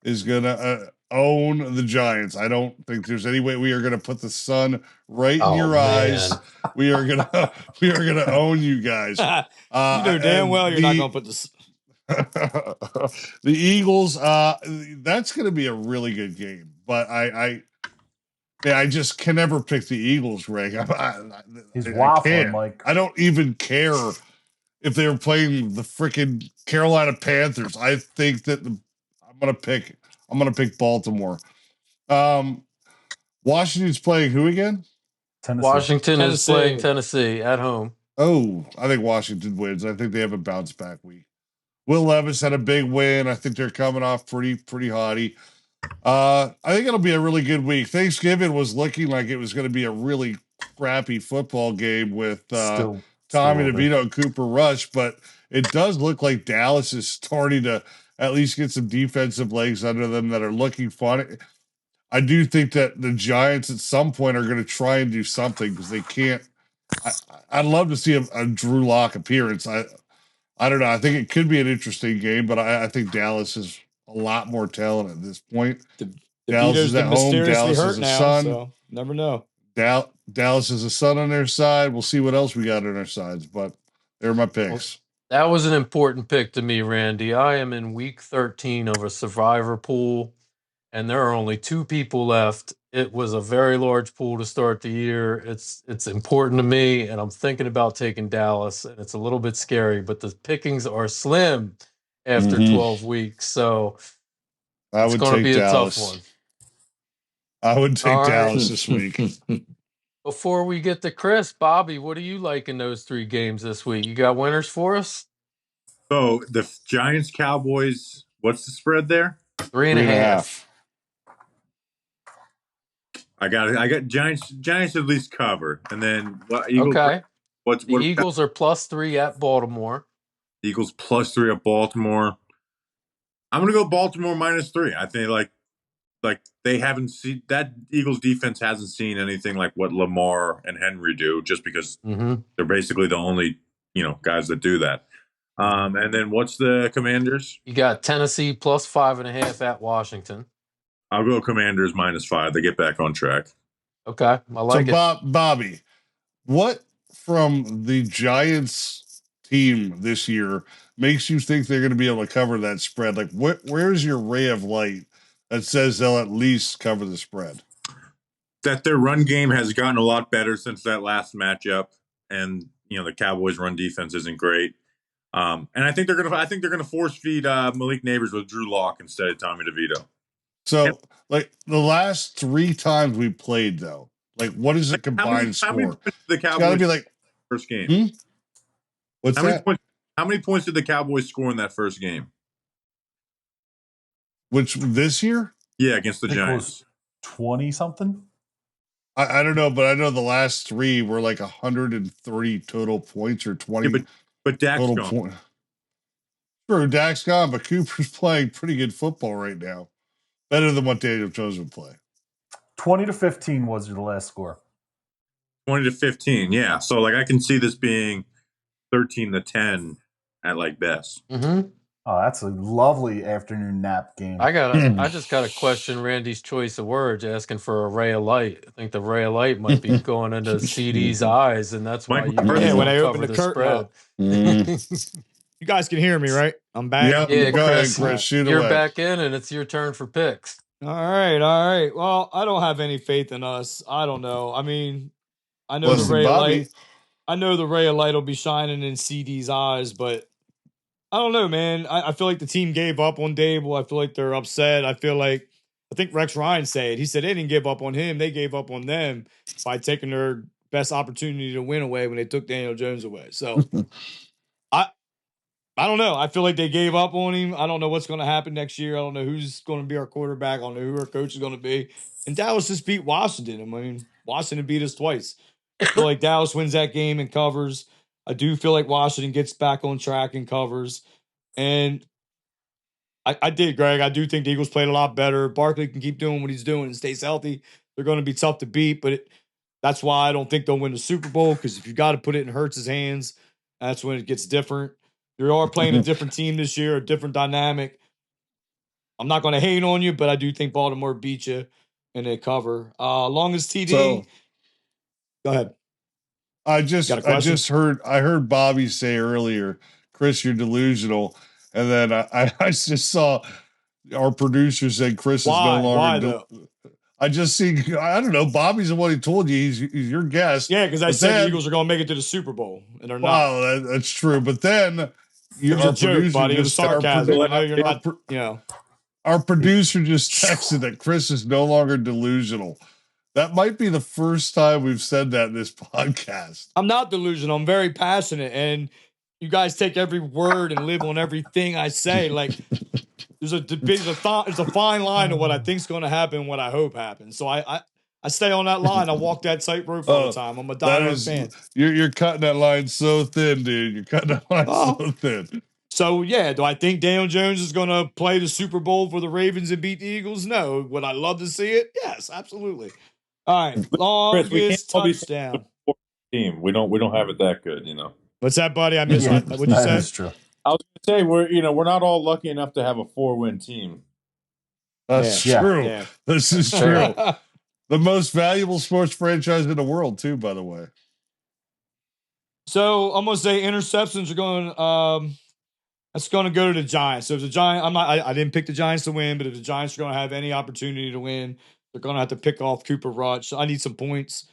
is gonna own the Giants. I don't think there's any way we are gonna put the sun right in your eyes. We are gonna own you guys. You know damn well you're not gonna put this. The Eagles. That's gonna be a really good game, but I just can never pick the Eagles, Greg. He's waffling, can't. Mike. I don't even care if they were playing the freaking Carolina Panthers. I think that I'm gonna pick Baltimore. Washington's playing who again? Tennessee. Washington is playing Tennessee at home. Oh, I think Washington wins. I think they have a bounce back week. Will Levis had a big win. I think they're coming off pretty haughty. I think it'll be a really good week. Thanksgiving was looking like it was going to be a really crappy football game with Tommy DeVito and Cooper Rush, but it does look like Dallas is starting to at least get some defensive legs under them that are looking fun. I do think that the Giants at some point are going to try and do something because they can't. I'd love to see a Drew Lock appearance. I don't know. I think it could be an interesting game, but I think Dallas is a lot more talent at this point. Dallas is at home. Dallas is a son. So never know. Dallas is a son on their side. We'll see what else we got on our sides, but they're my picks. That was an important pick to me, Randy. I am in week 13 of a survivor pool, and there are only 2 people left. It was a very large pool to start the year. It's important to me, and I'm thinking about taking Dallas, and it's a little bit scary, but the pickings are slim after 12 weeks, so it's going to be a tough one. I would take Dallas this week. Before we get to Chris, Bobby, what do you like in those 3 games this week? You got winners for us? So the Giants, Cowboys, what's the spread there? 3.5. I got Giants at least cover. And then Eagles, okay. The Eagles are +3 at Baltimore. Eagles +3 at Baltimore. I'm gonna go Baltimore -3. I think like they haven't seen that Eagles defense hasn't seen anything like what Lamar and Henry do, just because they're basically the only guys that do that. And then what's the Commanders? You got Tennessee +5.5 at Washington. I'll go Commanders -5. They get back on track. Okay, I like it. Bobby, what from the Giants team this year makes you think they're going to be able to cover that spread? Like, where's your ray of light that says they'll at least cover the spread? That their run game has gotten a lot better since that last matchup, and the Cowboys' run defense isn't great. And I think they're gonna force feed Malik Neighbors with Drew Lock instead of Tommy DeVito. So, like the last 3 times we played, though, like what is the combined score? How many points did the Cowboys? It's got to be like first game. What's that? How many points did the Cowboys score in that first game? Which this year? Yeah, against the Giants. 20 something. I don't know, but I know the last 3 were like 130 total points or 20. Yeah, but Dak's total gone. Point. Sure, Dak's gone, but Cooper's playing pretty good football right now. Better than what Daniel Jones would play. 20-15 was the last score. 20-15, yeah. So I can see this being 13-10 at best. Mm-hmm. Oh, that's a lovely afternoon nap game. I just got to question Randy's choice of words, asking for a ray of light. I think the ray of light might be going into CD's eyes, and that's why you guys when I cover open the spread. You guys can hear me, right? I'm back. Yeah, go Chris, ahead, Chris. Shoot you're away. back in, and it's your turn for picks. All right. Well, I don't have any faith in us. I don't know. I mean, I know the ray of light. I know the ray of light will be shining in CD's eyes, but I don't know, man. I feel like the team gave up on Dable. I feel like they're upset. I think Rex Ryan said, he said they didn't give up on him. They gave up on them by taking their best opportunity to win away when they took Daniel Jones away. So I don't know. I feel like they gave up on him. I don't know what's going to happen next year. I don't know who's going to be our quarterback. I don't know who our coach is going to be. And Dallas just beat Washington. I mean, Washington beat us twice. I feel like Dallas wins that game and covers. I do feel like Washington gets back on track and covers. And I did, Greg. I do think the Eagles played a lot better. Barkley can keep doing what he's doing and stays healthy. They're going to be tough to beat, but that's why I don't think they'll win the Super Bowl, because if you got to put it in Hurts' hands, that's when it gets different. You are playing a different team this year, a different dynamic. I'm not going to hate on you, but I do think Baltimore beat you and they cover. Long as TD. So, go ahead. I just heard Bobby say earlier, Chris, you're delusional. And then I just saw our producer said Chris is no longer. I just see, I don't know. Bobby's the one who told you he's your guest. Yeah, because I said the Eagles are going to make it to the Super Bowl, and they're not. Wow, that's true. But then it was a joke, buddy. It was sarcasm. I know you're not. Our producer just texted that Chris is no longer delusional. That might be the first time we've said that in this podcast. I'm not delusional. I'm very passionate, and you guys take every word and live on everything I say. Like, there's a fine line of what I think's going to happen, what I hope happens. So I stay on that line. I walk that tightrope all the time. I'm a diehard fan. You're cutting that line so thin, dude. You're cutting that line so thin. So, yeah, do I think Daniel Jones is going to play the Super Bowl for the Ravens and beat the Eagles? No. Would I love to see it? Yes, absolutely. All right, longest touchdown. Team, we don't have it that good, you know. What's that, buddy? I missed that. What'd you say? That's true. I was going to say we're not all lucky enough to have a 4-win team. That's true. Yeah. This is true. The most valuable sports franchise in the world, too, by the way. So I'm going to say interceptions are going. That's going to go to the Giants. So if the Giants, I didn't pick the Giants to win, but if the Giants are going to have any opportunity to win, they're going to have to pick off Cooper Rush. So I need some points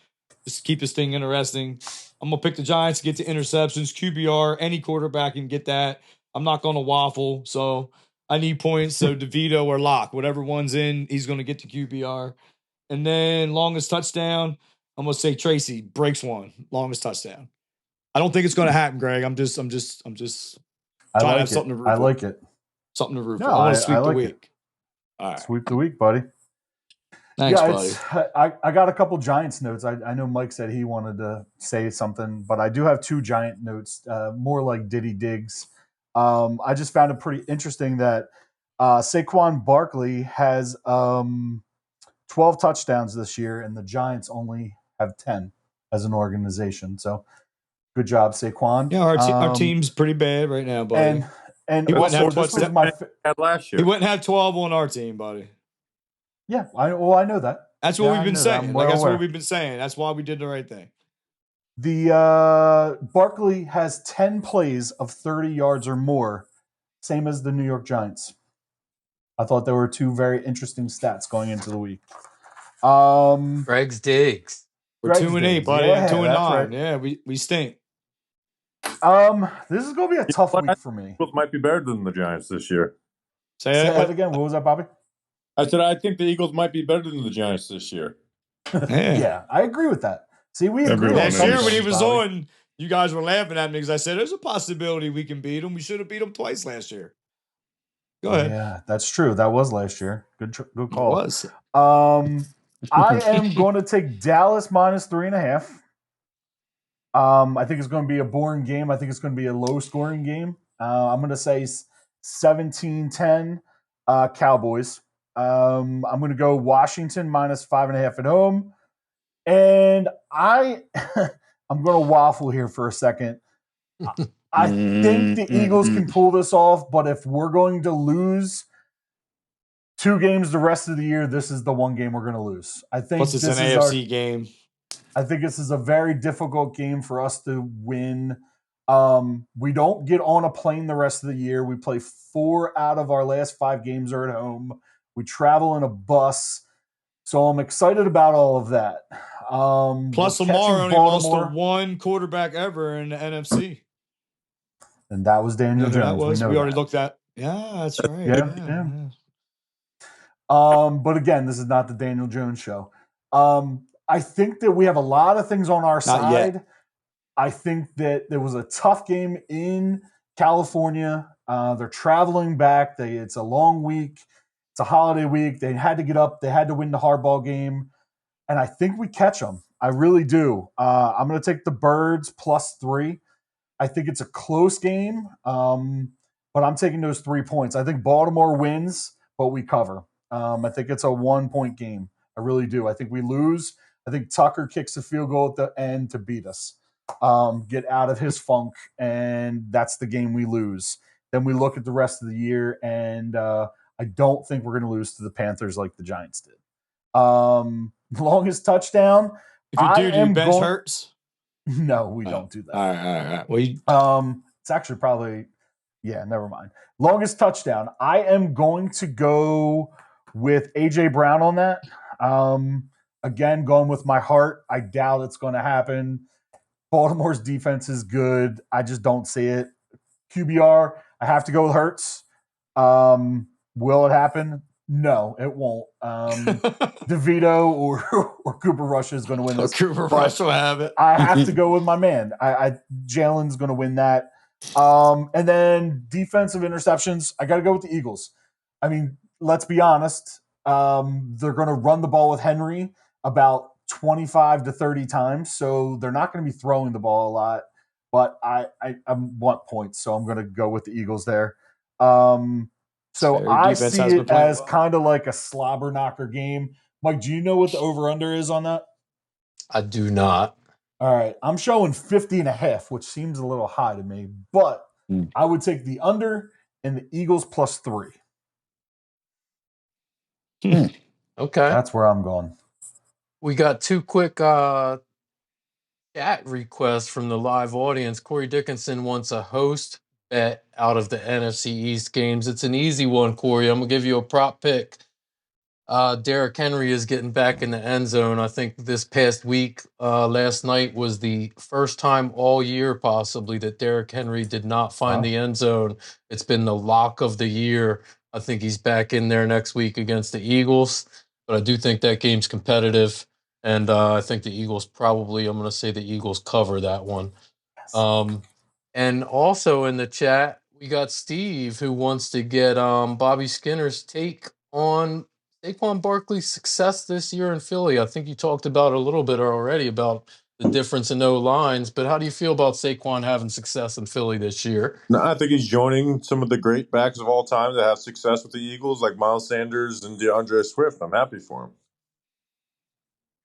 just to keep this thing interesting. I'm going to pick the Giants to get to interceptions, QBR, any quarterback can get that. I'm not going to waffle. So I need points. So DeVito or Locke, whatever one's in, he's going to get to QBR. And then longest touchdown, I'm going to say Tracy breaks one. Longest touchdown. I don't think it's going to happen, Greg. I'm just trying to have something to root for. I like it. Something to root for. No, I want to sweep like the week. It. All right. Sweep the week, buddy. Thanks, buddy. I got a couple Giants notes. I know Mike said he wanted to say something, but I do have 2 Giant notes, more like Diddy Diggs. I just found it pretty interesting that Saquon Barkley has 12 touchdowns this year, and the Giants only have 10 as an organization. So good job, Saquon. Yeah, our team's pretty bad right now, buddy. And he wouldn't have last year. He wouldn't have 12 on our team, buddy. Yeah, I know that. That's what we've been saying. That's what we've been saying. That's why we did the right thing. The Barkley has 10 plays of 30 yards or more, same as the New York Giants. I thought there were 2 very interesting stats going into the week. Gregg's digs. We're 2-8, buddy. Yeah, 2-9. right. Yeah, we stink. This is going to be a tough week for me. Eagles might be better than the Giants this year. Say that again. What was that, Bobby? I said I think the Eagles might be better than the Giants this year. Yeah, I agree with that. See, we agree. Last year when he was on, you guys were laughing at me because I said there's a possibility we can beat them. We should have beat them twice last year. Go ahead. Yeah, that's true. That was last year. Good call. It was. I am going to take Dallas minus 3.5. I think it's going to be a boring game. I think it's going to be a low-scoring game. I'm going to say 17-10 Cowboys. I'm going to go Washington minus 5.5 at home. And I'm going to waffle here for a second. I think the Eagles can pull this off, but if we're going to lose 2 games the rest of the year, this is the one game we're going to lose. I think plus it's an AFC game. I think this is a very difficult game for us to win. We don't get on a plane the rest of the year. We play 4 out of our last 5 games are at home. We travel in a bus. So I'm excited about all of that. Plus Lamar only lost to 1 quarterback ever in the NFC. And that was Daniel That Jones. was. We know We already that. looked at. Yeah, that's right. Yeah. But again, this is not the Daniel Jones show. I think that we have a lot of things on our Not yet. side. I think that there was a tough game in California. They're traveling back. It's a long week. It's a holiday week. They had to get up. They had to win the hardball game. And I think we catch them. I really do. I'm going to take the Birds +3. I think it's a close game, but I'm taking those 3 points. I think Baltimore wins, but we cover. I think it's a 1-point game. I really do. I think we lose. I think Tucker kicks a field goal at the end to beat us, get out of his funk, and that's the game we lose. Then we look at the rest of the year, and I don't think we're going to lose to the Panthers like the Giants did. Longest touchdown. If you do you bench Hurts? No, we don't do that. All right. Well, it's actually probably, never mind. Longest touchdown. I am going to go with AJ Brown on that. Again, going with my heart. I doubt it's going to happen. Baltimore's defense is good. I just don't see it. QBR, I have to go with Hurts. Will it happen? No, it won't. DeVito or Cooper Rush is going to win this. Cooper Rush will have it. I have to go with my man. Jalen's going to win that. And then defensive interceptions, I got to go with the Eagles. I mean, let's be honest. They're going to run the ball with Henry about 25 to 30 times, so they're not going to be throwing the ball a lot. But I want points, so I'm going to go with the Eagles there. So I see it as kind of like a slobber knocker game. Mike, do you know what the over-under is on that? I do not. All right. I'm showing 50.5, which seems a little high to me, but I would take the under and the Eagles +3. Okay. That's where I'm going. We got 2 quick chat requests from the live audience. Corey Dickinson wants a host bet out of the NFC East games. It's an easy one, Corey. I'm going to give you a prop pick. Derrick Henry is getting back in the end zone. I think this past week, last night was the first time all year possibly that Derrick Henry did not find the end zone. It's been the lock of the year. I think he's back in there next week against the Eagles, but I do think that game's competitive, and I think the Eagles I'm going to say the Eagles cover that one. And also in the chat, we got Steve who wants to get Bobby Skinner's take on Saquon Barkley's success this year in Philly. I think you talked about it a little bit already about the difference in O-lines, but how do you feel about Saquon having success in Philly this year? No, I think he's joining some of the great backs of all time that have success with the Eagles, like Miles Sanders and DeAndre Swift. I'm happy for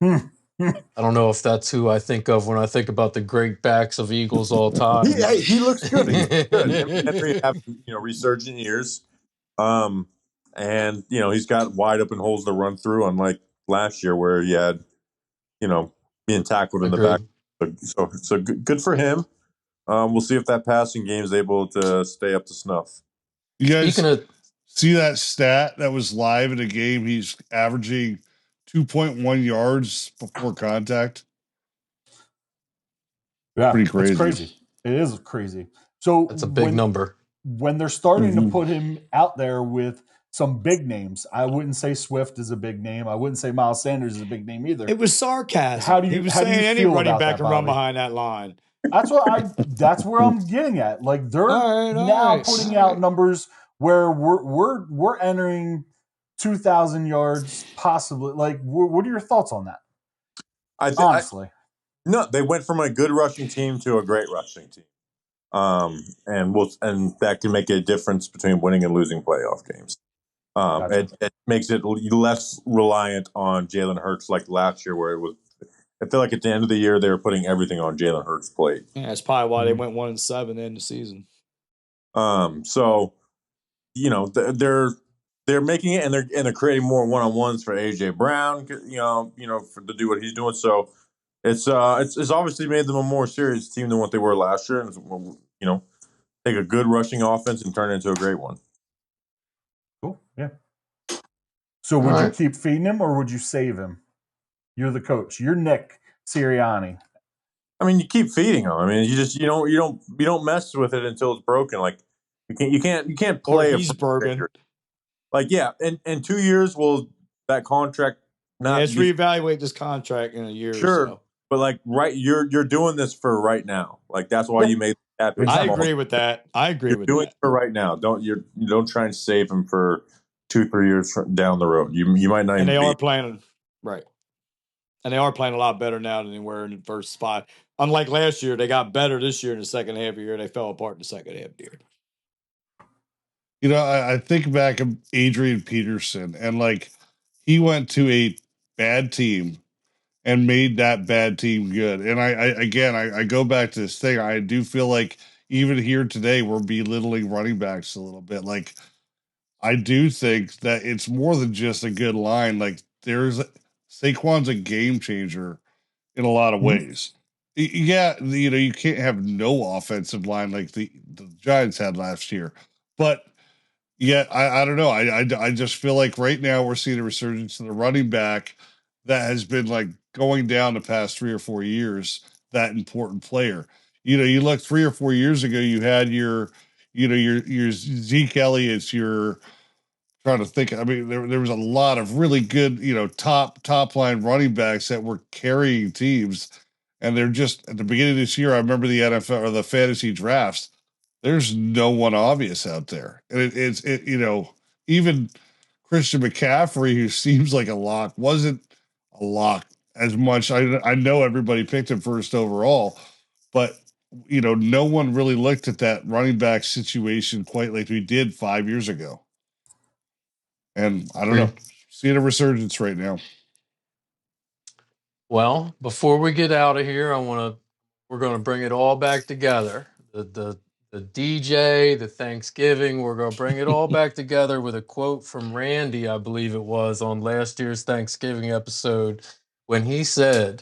him. I don't know if that's who I think of when I think about the great backs of Eagles all time. He looks good. He's good. Henry having resurgent years, and he's got wide open holes to run through, unlike last year where he had being tackled in the back. So good for him. We'll see if that passing game is able to stay up to snuff. You guys see that stat that was live in a game? He's averaging 2.1 yards before contact. Yeah, pretty crazy. It's crazy. It is crazy. So that's a big number. When they're starting to put him out there with some big names, I wouldn't say Swift is a big name. I wouldn't say Miles Sanders is a big name either. It was sarcasm. He was saying any running back can run behind that line. That's where I'm getting at. Like they're putting out numbers where we're entering 2,000 yards possibly. Like, what are your thoughts on that? Honestly. No, they went from a good rushing team to a great rushing team, and that can make a difference between winning and losing playoff games. Gotcha. It makes it less reliant on Jalen Hurts like last year, where it was. I feel like at the end of the year they were putting everything on Jalen Hurts' plate. Yeah, that's probably why they went 1-7 in the season. So they're making it, and they're creating more one-on-ones for AJ Brown. To do what he's doing. So. It's obviously made them a more serious team than what they were last year, and take a good rushing offense and turn it into a great one. Cool, yeah. So would you keep feeding him or would you save him? You're the coach. You're Nick Sirianni. I mean, you keep feeding them. I mean, you don't mess with it until it's broken. Like you can't Or play he's broken. like in 2 years will that contract Yeah, not let's be reevaluate this contract in a year or sure, so. but like you're doing this for right now. Like that's why you made the cap hit I small. agree with that. I agree You're with doing it that. for right now. You don't try and save him for 2-3 years down the road. You might not And even they be. are playing right. And they are playing a lot better now than they were in the first spot. Unlike last year, they got better this year in the second half of the year. They fell apart in the second half of the year. You know, I think back of Adrian Peterson, and like he went to a bad team and made that bad team good. And I go back to this thing. I do feel like even here today we're belittling running backs a little bit. Like I do think that it's more than just a good line. Like Saquon's a game changer in a lot of ways. Yeah, you know, you can't have no offensive line like the Giants had last year, but yeah, I don't know. I just feel like right now we're seeing a resurgence in the running back that has been like going down the past 3 or 4 years. That important player. You know, you look 3 or 4 years ago, you had your Zeke Elliott's, your trying to think. I mean, there was a lot of really good, top line running backs that were carrying teams, and they're just at the beginning of this year. I remember the NFL or the fantasy drafts. There's no one obvious out there, and even Christian McCaffrey, who seems like a lock, wasn't a lock as much. I know everybody picked him first overall, but no one really looked at that running back situation quite like we did 5 years ago. And I don't know, seeing a resurgence right now. Well, before we get out of here, we're gonna bring it all back together. The DJ, the Thanksgiving, we're gonna bring it all back together with a quote from Randy, I believe it was, on last year's Thanksgiving episode, when he said,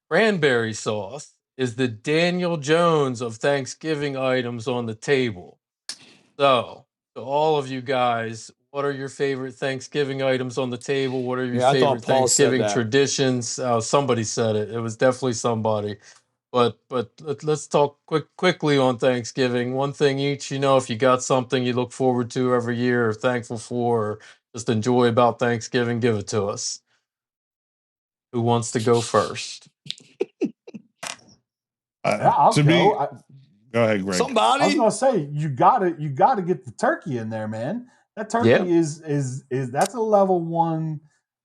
"Cranberry sauce is the Daniel Jones of Thanksgiving items on the table." So, to all of you guys, what are your favorite Thanksgiving items on the table? What are your Yeah, I thought favorite Paul said Thanksgiving that. traditions? Somebody said it. It was definitely somebody. But let's talk quickly on Thanksgiving. One thing each. If you got something you look forward to every year, or thankful for, or just enjoy about Thanksgiving, give it to us. Who wants to go first? Yeah, I'll To go. me, go ahead, Greg. I was Somebody. gonna say you gotta get the turkey in there, man. That turkey Yeah. is that's a level one.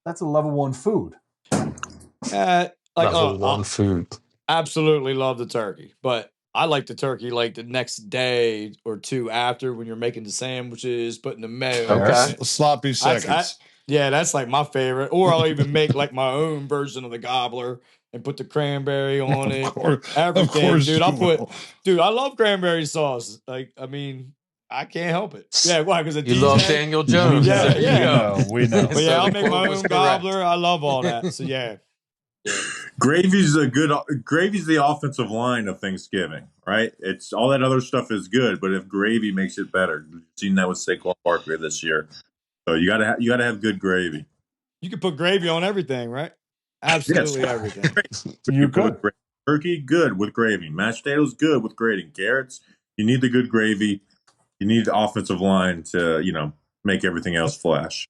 That's a level one food. Level one food. Absolutely love the turkey, but I like the turkey like the next day or two after when you're making the sandwiches, putting the mayo. Okay. Sloppy seconds. That's like my favorite. Or I'll even make like my own version of the gobbler and put the cranberry on it. Of course, dude. dude. I love cranberry sauce. Like, I mean, I can't help it. Yeah, why? Because You love Daniel Jones. Yeah, There you go. We know. But yeah, So I'll the make my quote was own correct. gobbler. I love all that. So yeah. Gravy's the offensive line of Thanksgiving, right? It's all that other stuff is good, but if gravy makes it better, you've seen that with Saquon Barkley this year. So you gotta have good gravy. You can put gravy on everything, right? Absolutely everything. You could. Turkey, good with gravy. Mashed potatoes, good with gravy. Carrots, you need the good gravy. You need the offensive line to, make everything else flash.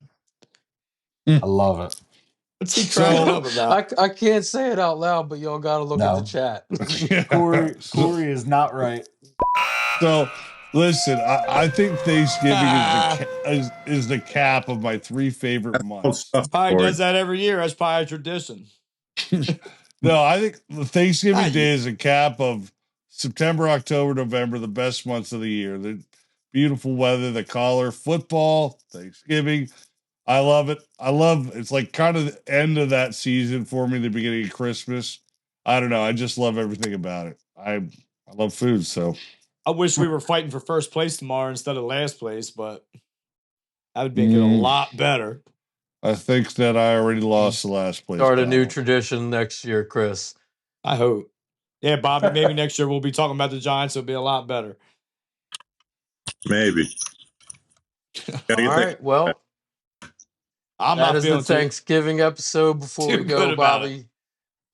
I love it. What's he cracking up about? I can't say it out loud, but y'all got to look at the chat. Corey is not right. So, listen, I think Thanksgiving is the cap of my three favorite months. Probably does that every year. That's probably a tradition. No, I think the Thanksgiving Day is a cap of September, October, November, the best months of the year. The beautiful weather, the collar, football, Thanksgiving. I love it. It's like kind of the end of that season for me, the beginning of Christmas. I don't know. I just love everything about it. I love food, so I wish we were fighting for first place tomorrow instead of last place, but that would make it a lot better. I think that I already lost the last place. Start a new tradition next year, Chris. I hope. Yeah, Bobby, maybe next year we'll be talking about the Giants. It'll be a lot better. Maybe. All right. Well, I'm that not is feeling the Thanksgiving episode. Before we go, Bobby,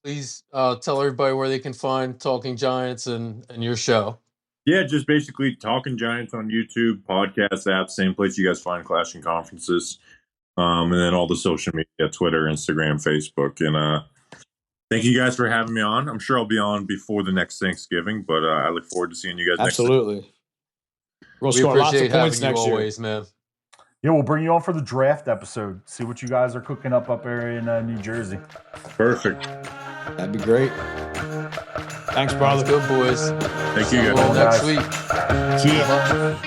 please tell everybody where they can find Talking Giants and your show. Yeah, just basically Talking Giants on YouTube, podcast app, same place you guys find Clashing Conferences. And then all the social media, Twitter, Instagram, Facebook. And thank you guys for having me on. I'm sure I'll be on before the next Thanksgiving, but I look forward to seeing you guys Absolutely. We'll We score lots of appreciate points having you next year. always, man. Yeah, we'll bring you on for the draft episode. See what you guys are cooking up there in New Jersey. Perfect. That'd be great. Thanks, brother. Let's go, boys. Thank See you you guys. all next Guys. week. See ya.